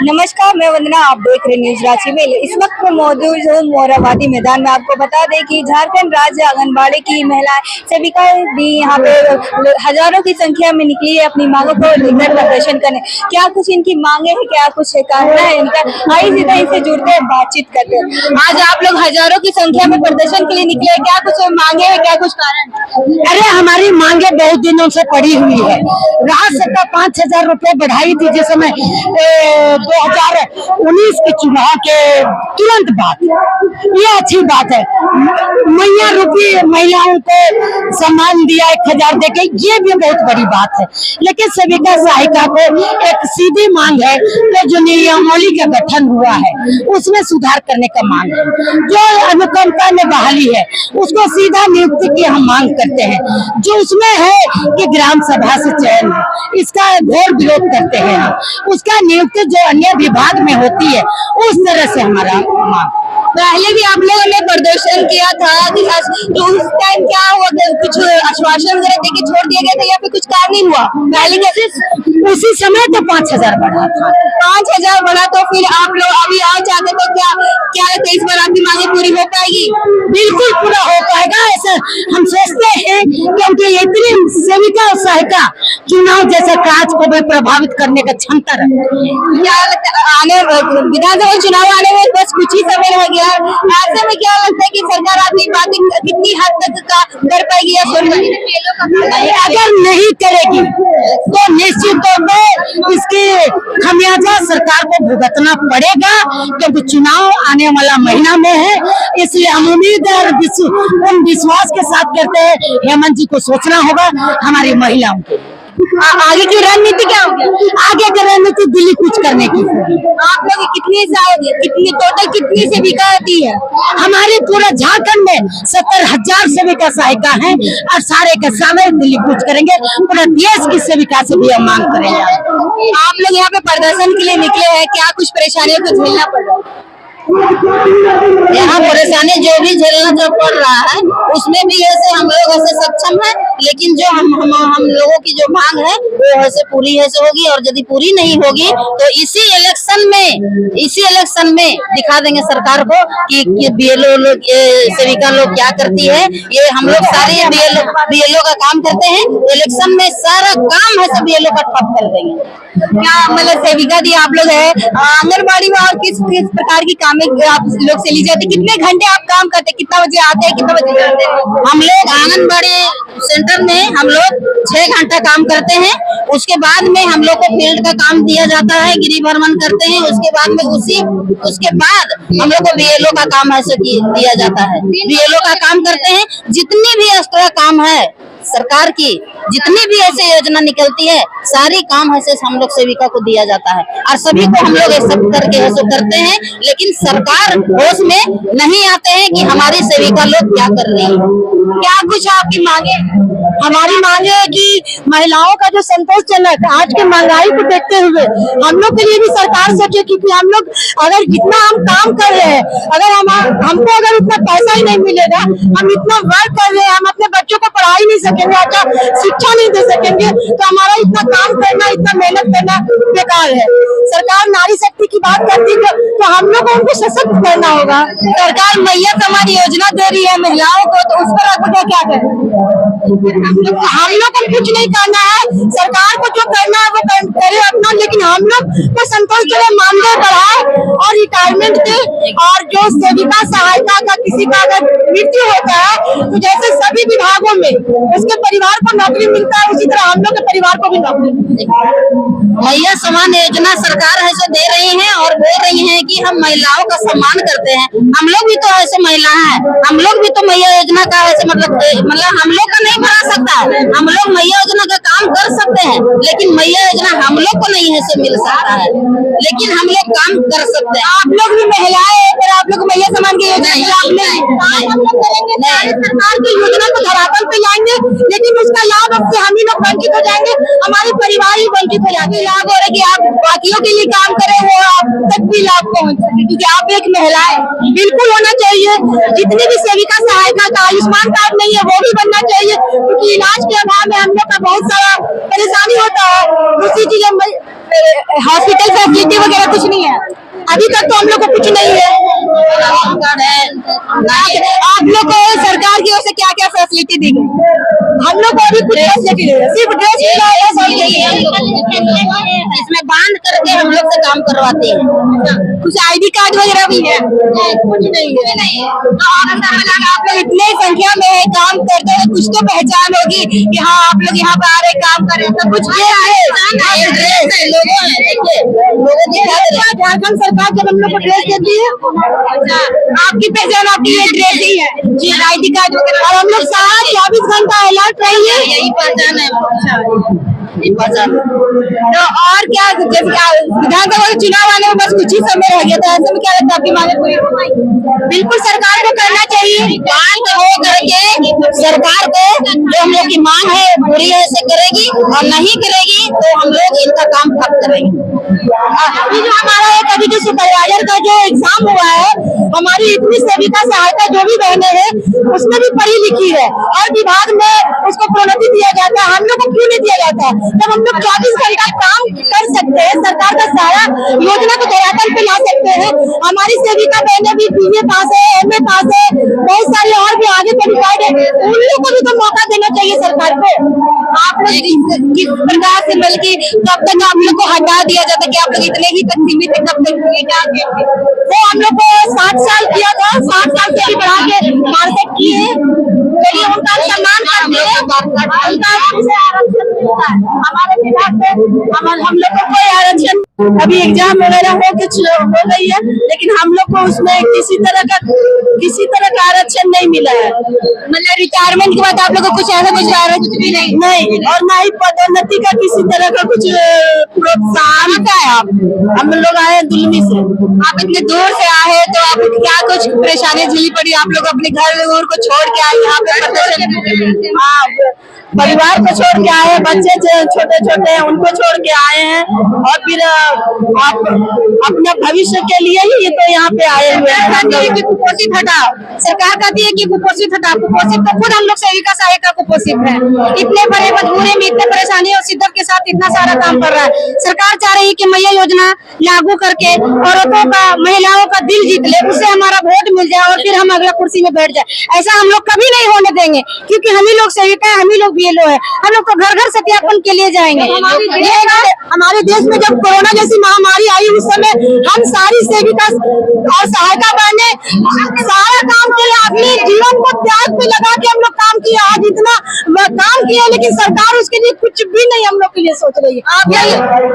नमस्कार, मैं वंदना। आप देख रहे न्यूज रांची में। इस वक्त मैं मौजूद हूँ मोराबादी मैदान में। आपको बता दें कि झारखंड राज्य आंगनबाड़ी की महिलाएं सेविका भी यहाँ पे हजारों की संख्या में निकली है अपनी मांगों को लेकर प्रदर्शन करने। क्या कुछ इनकी मांगे हैं, क्या कुछ कहना है इनका, आइए सीधा इनसे जुड़ते हैं, बातचीत करते हैं। आज आप लोग हजारों की संख्या में प्रदर्शन के लिए निकले, क्या कुछ मांगे हैं, क्या कुछ कारण? अरे हमारी मांगे बहुत दिनों से पड़ी हुई है। राज्य सरकार 5,000 रुपए बढ़ाई थी जिस समय 2019 के चुनाव के तुरंत बाद। ये अच्छी बात है। मैया रूपी महिलाओं को सम्मान दिया 1,000 देके, ये भी बहुत बड़ी बात है। लेकिन सेविका सहायिका को एक सीधी मांग है कि जो नियमावली का गठन हुआ है उसमें सुधार करने का मांग है। जो अनुकंपा में बहाली है उसको सीधा नियुक्ति की हम मांग करते हैं। जो उसमें है कि ग्राम सभा से चयन है, इसका घोर विरोध करते हैं हम। उसका नियुक्ति जो अन्य विभाग में होती है उस तरह से हमारा मांग। पहले भी आप लोगों ने प्रदर्शन किया था तो उस टाइम क्या हुआ, कुछ आश्वासन वगैरह देके छोड़ दिया गया था या फिर कुछ कार्य नहीं हुआ? पहले उसी समय तो 5,000 बढ़ा था। 5,000 बढ़ा, तो फिर आप लोग अभी और चाहते तो क्या क्या लगता है इस बार आपकी मांगे पूरी हो पाएगी? बिल्कुल पूरा हो पाएगा ऐसा हम सोचते हैं, क्योंकि इतनी सेविका और सहायिका चुनाव जैसे कार्य को भी प्रभावित करने का क्षमता रखती है। क्या लगता है आने विधानसभा चुनाव आने में बस कुछ ही समय रह गया, ऐसे में क्या लगता है कि सरकार आपकी बातें कितनी हद तक का कर पाएगी या सुन पाएगी? अगर नहीं करेगी तो निश्चित तौर पर इसकी खमियाजा सरकार को भुगतना पड़ेगा, क्योंकि चुनाव आने वाला महीना में है। इसलिए हम उम्मीद और विश्वास के साथ करते हैं हेमंत जी को सोचना होगा हमारी महिलाओं को। आगे की रणनीति क्या होगी? आगे की रणनीति दिल्ली कुछ करने की। आप लोग कितनी टोटल कितनी सेविका दी है? हमारे पूरा झारखंड में 70,000 सेविका सहायिका हैं और सारे के सारे दिल्ली कुछ करेंगे। पूरा देश की सेविका से भी हम मांग करेंगे। आप लोग यहाँ पे प्रदर्शन के लिए निकले हैं, क्या कुछ परेशानियों को झेलना पड़ रहा है? यहाँ परेशानी जो भी झेलना जो पड़ रहा है उसमें भी ऐसे हम लोग ऐसे सक्षम है, लेकिन जो हम लोगों की जो मांग है वो ऐसे पूरी ऐसे होगी। और यदि पूरी नहीं होगी तो इसी इलेक्शन में दिखा देंगे सरकार को कि बीएलओ लोग सेविका लोग क्या करती है। ये हम लोग सारे बीएलओ का काम करते हैं, इलेक्शन में सारा काम है सब बीएलओ का ठप कर देंगे। क्या मतलब सेविका दी आप लोग है आंगनबाड़ी में, और किस किस प्रकार की काम आप लोग से ली जाती है? कितने घंटे आप काम करते हैं, कितना बजे आते हैं, कितना बजे जाते हैं? हम लोग आंगनबाड़ी सेंटर में हम लोग 6 घंटा काम करते हैं। उसके बाद में हम लोग को फील्ड का काम दिया जाता है, गिरी भ्रमण करते हैं। उसके बाद में उसके बाद हम लोग को बीएलओ का काम ऐसे दिया जाता है। बीएलओ का काम करते हैं। जितनी भी एक्स्ट्रा काम है सरकार की, जितनी भी ऐसे योजना निकलती है सारी काम ऐसे हम लोग सेविका को दिया जाता है और सभी को हम लोग सब करके ऐसे करते हैं। लेकिन सरकार होश में नहीं आते हैं कि हमारी सेविका लोग क्या कर रही है। क्या कुछ आपकी मांगे? हमारी मांग है कि महिलाओं का जो संतोषजनक आज की महंगाई को देखते हुए हम लोग के लिए भी सरकार सोचे, क्योंकि हम लोग अगर जितना हम काम कर रहे हैं, अगर हमको अगर उतना पैसा ही नहीं मिलेगा, हम इतना वर्क कर रहे हैं, हम अपने बच्चों को पढ़ा ही नहीं सकेंगे, अच्छा शिक्षा नहीं दे सकेंगे, तो हमारा इतना काम करना, इतना मेहनत करना बेकार है। सरकार नारी शक्ति की बात करती है तो हम लोग को उनको सशक्त करना होगा। सरकार मैया समान योजना दे रही है महिलाओं को, तो उस पर आपको क्या करें? हम लोग को कुछ नहीं करना है, सरकार को जो करना है वो करे अपना, लेकिन हम लोग को संतोषजनक मानदेय बढ़ाए और रिटायरमेंट के, और जो सेविका सहायता का किसी का अगर मृत्यु होता है तो जैसे सभी विभागों में उसके परिवार को नौकरी मिलता है, उसी तरह हम लोग के परिवार को भी नौकरी मिलती है। मैया समान योजना सरकार ऐसे दे रही है और बोल रही है कि हम महिलाओं का सम्मान करते हैं। हम लोग भी तो ऐसे महिला हैं, हम लोग भी तो मैया योजना का ऐसे मतलब हम लोग का नहीं बना सकता है। हम लोग मैया योजना का काम कर सकते हैं, लेकिन मैया योजना हम लोग को नहीं ऐसे मिल सकता है, लेकिन हम लोग काम कर सकते हैं। आप लोग भी महिलाएं, पर आप लोग मैया समान की योजना सरकार की योजना को धरातल पे लाएंगे, लेकिन उसका लाभ अब से हम ही लोग वंचित हो जाएंगे, हमारे परिवार ही वंचित हो जाएंगे। लाभ हो रहा है कि आप बाकियों के लिए काम करें, वो आप तक भी लाभ पहुंच सके, क्योंकि आप एक महिला है। बिल्कुल होना चाहिए। जितनी भी सेविका सहायता का आयुष्मान कार्ड नहीं है वो भी बनना चाहिए, क्योंकि इलाज के अभाव में हम लोग का बहुत सारा परेशानी होता है। दूसरी चीज हॉस्पिटल फैसिलिटी वगैरह कुछ नहीं है। अभी तक तो हम लोग को कुछ नहीं है। आप लोग को सरकार की ओर से क्या क्या फैसिलिटी दी गई? हम लोग को अभी कुछ फैसिलिटी नहीं है, सिर्फ ड्रेस मिला है। इसमें बांध करके हम लोग से काम करवाते हैं। कुछ आईडी कार्ड वगैरह भी है? कुछ नहीं है। आप लोग इतने संख्या में काम करते हैं, कुछ तो पहचान होगी कि हाँ आप लोग यहाँ पे आ रहे काम कर रहे हैं। तो कुछ झारखंड सरकार जब हम लोग को ड्रेस देती है, आपकी पहचान आपकी ये ड्रेस ही है जी, आईडी कार्ड वगैरह। और हम लोग सारा 24 घंटा अलर्ट रहिए। यही पहचान है। तो और क्या, जैसे विधानसभा के चुनाव आने में बस कुछ ही समय रह गया था, ऐसे में क्या लगता है आपकी मांगे पूरी हो पाएंगी? बिल्कुल सरकार को करना चाहिए। बांध हो करके सरकार को जो हम लोग की मांग है पूरी ऐसे करेगी, और नहीं करेगी तो हम लोग इनका काम ठप करेंगे। अभी जो हमारा एक अभी जो सुपरवाइजर का जो एग्जाम हुआ है, हमारी इतनी सेविका सहायता जो भी बहने हैं उसमें भी पढ़ी लिखी है और विभाग में उसको प्रोन्नति दिया जाता है। हम लोग को क्यों नहीं दिया जाता है? जब हम लोग 24 घंटा काम कर सकते हैं, सरकार का सारा योजना को धरातल पे ला सकते हैं। हमारी सेविका बहनें भी BA पास है, MA पास है, बहुत सारे और भी आगे क्वालिफाइड है, उन लोग को भी तो मौका देना चाहिए सरकार को। आप लोग किस प्रकार से, बल्कि कब तक आप लोग को हटा दिया जाता कि आप लोग इतने ही तक सीमित है, कब तक ये टारगेट थे? वो हम लोग को 60 साल किया था, 60 साल से भी बढ़ा के मार्केट किए। चलिए उनका सम्मान करते हैं, उनका हमसे आरक्षण मिलता है। हमारे विभाग में हम लोग को कोई आरक्षण, अभी एग्जाम वगैरह हो गई है, लेकिन हम लोग को उसमें किसी तरह का आरक्षण नहीं मिला है। मतलब रिटायरमेंट के बाद आप लोग को कुछ ऐसा कुछ कुछ भी नहीं? नहीं, और ना ही पदोन्नति का किसी तरह का कुछ प्रोत्साहन का है। हम लोग आए हैं दुलमी से। आप इतने दूर से आए हैं, तो आपको क्या कुछ परेशानी झेलनी पड़ी? आप लोग अपने घर को छोड़ के आए यहाँ पे प्रदर्शन? हाँ, परिवार को छोड़ के आए हैं, बच्चे छोटे छोटे हैं उनको छोड़ के आए हैं, और फिर आप अपने भविष्य के लिए ही ये तो यहाँ पे आए हुए हैं। कुपोषित हटाओ, सरकार कहती है कि कुपोषित हटाओ। कुपोषित तो खुद हम लोग सेविका सहायिका कुपोषित है। इतने बड़े मजबूरी में, इतने परेशानी और शिद्दत के साथ इतना सारा काम कर रहा है। सरकार चाह रही है कि मैया योजना लागू करके औरतों का, महिलाओं का दिल जीत ले, उससे हमारा वोट मिल जाए और फिर हम अगला कुर्सी में बैठ जाए। ऐसा हम लोग कभी नहीं होने देंगे, क्योंकि हम ही लोग सेविका है, हम ही लोग BLO है। हम लोग तो घर घर सत्यापन के लिए जाएंगे। हमारे देश में जब कोरोना जैसी महामारी आई, उस समय हम सारी सेविका और सहायता बहने सारा काम किए, अपने जीवन को त्याग पे लगा के हम लोग काम किए। आज इतना काम किया, लेकिन सरकार उसके लिए कुछ भी नहीं हम लोग के लिए सोच रही है।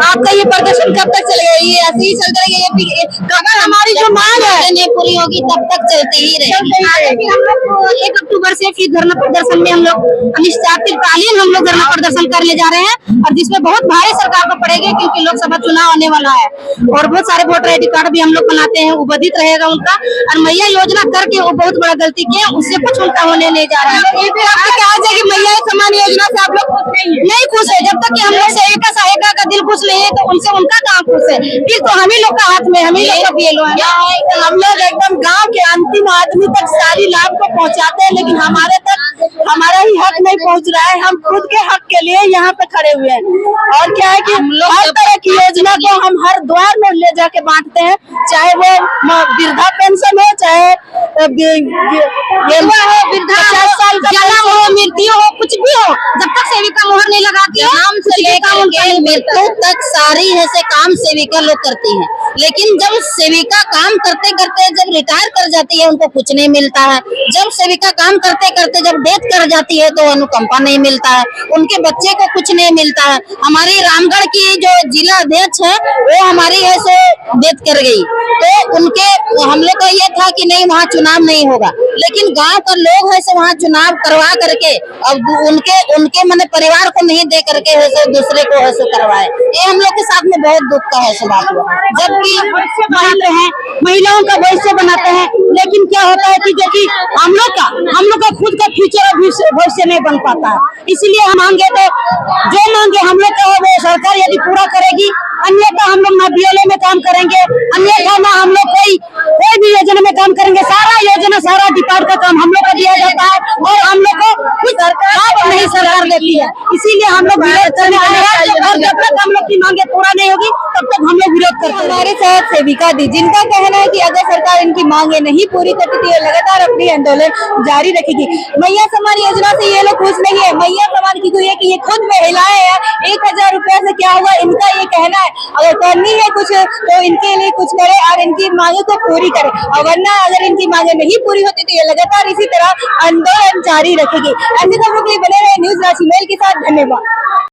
आपका ये प्रदर्शन कब तक चलेगा? ये ऐसे ही चलता रहेगा? अगर हमारी जो मांग है नहीं पूरी होगी तब तक चलते ही रहेगी। हम लोग 1 अक्टूबर से फिर धरना प्रदर्शन में हम लोग अनिश्चितकालीन हम लोग धरना प्रदर्शन करने जा रहे हैं, और जिसमें बहुत भारी सरकार को पड़ेगी, क्योंकि लोकसभा चुनाव आने वाला है और बहुत सारे वोटर ID कार्ड भी हम लोग बनाते हैं, वो बाधित रहेगा उनका। और मैया योजना करके वो बहुत बड़ा गलती किया, उससे कुछ उनका होने नहीं जा रहा है। फिर आपको क्या है कि मैया समान योजना से आप लोग नहीं खुश है? जब तक कि हम लोग सेविका सहायिका का दिल खुश नहीं है, तो उनसे उनका कहाँ खुश है? फिर तो हम ही लोग का हाथ में, हम ही लोग का BLO है। हम लोग एकदम गांव के अंतिम आदमी तक सारी लाभ को पहुंचाते हैं, लेकिन हमारे तक हमारा ही हक नहीं पहुंच रहा है। हम खुद के हक के लिए यहाँ पे खड़े हुए हैं, और क्या है कि हर तरह की योजना को हम हर द्वार में ले जाके बांटते हैं, चाहे वो वृद्धा पेंशन हो, चाहे जन्म हो, मृत्यु हो, कुछ भी हो, जब तक सेविका मोहर नहीं लगाती है, काम से लेकर मृत्यु तक सारी ऐसे काम सेविका लोग करती हैं। लेकिन जब सेविका काम करते करते जब रिटायर कर जाती है, उनको कुछ नहीं मिलता है। जब सेविका काम करते करते जब डेथ कर जाती है, तो अनुकंपा नहीं मिलता है, उनके बच्चे को कुछ नहीं मिलता है। हमारी रामगढ़ की जो जिला अध्यक्ष है, वो हमारी है सो डेथ कर गई, तो उनके हम लोग का ये था कि नहीं वहाँ चुनाव नहीं होगा, लेकिन गांव का लोग है सो वहाँ चुनाव करवा करके अब उनके मैंने परिवार को नहीं दे करके है सो दूसरे को है सो करवाए। ये हम लोग के साथ में बहुत दुख का है सो बात हुआ। जबकि बनाते हैं, महिलाओं का भविष्य बनाते हैं, लेकिन क्या होता है कि जो कि हम लोग का खुद का फ्यूचर और भविष्य नहीं बन पाता है। इसलिए हम मांगे तो जो मांगे हम लोग का वो सरकार यदि पूरा करेगी अन्यथा हम लोग ना बीएलओ में काम करेंगे, अन्यथा ना हम लोग कोई भी योजना में काम करेंगे। सारा योजना, सारा डिपार्ट का काम हम लोग को दिया जाता है और हम लोग को कुछ लाभ नहीं सरकार देती है। इसीलिए हम लोग विरोध करने आए हैं और जब तक हम लोग की मांगे पूरा नहीं होगी तब तक हम लोग विरोध करते हैं। हमारे साथ सेविका दी, जिनका कहना है कि अगर सरकार इनकी मांगे नहीं पूरी करती तो ये लगातार अपनी आंदोलन जारी रखेगी। मैया सम्मान योजना से ये लोग खुश नहीं है। मैया सम्मान की है कि ये खुद महिलाएं हैं, 1000 रुपया से क्या हुआ, इनका ये कहना है। अगर करनी है कुछ तो इनके लिए कुछ करे और इनकी मांगे को पूरी करे, और वरना अगर इनकी मांगे नहीं पूरी होती तो ये लगातार इसी तरह आंदोलन जारी रखेगी। ऐसे खबरों के लिए बने रहे न्यूज रांची मेल के साथ। धन्यवाद।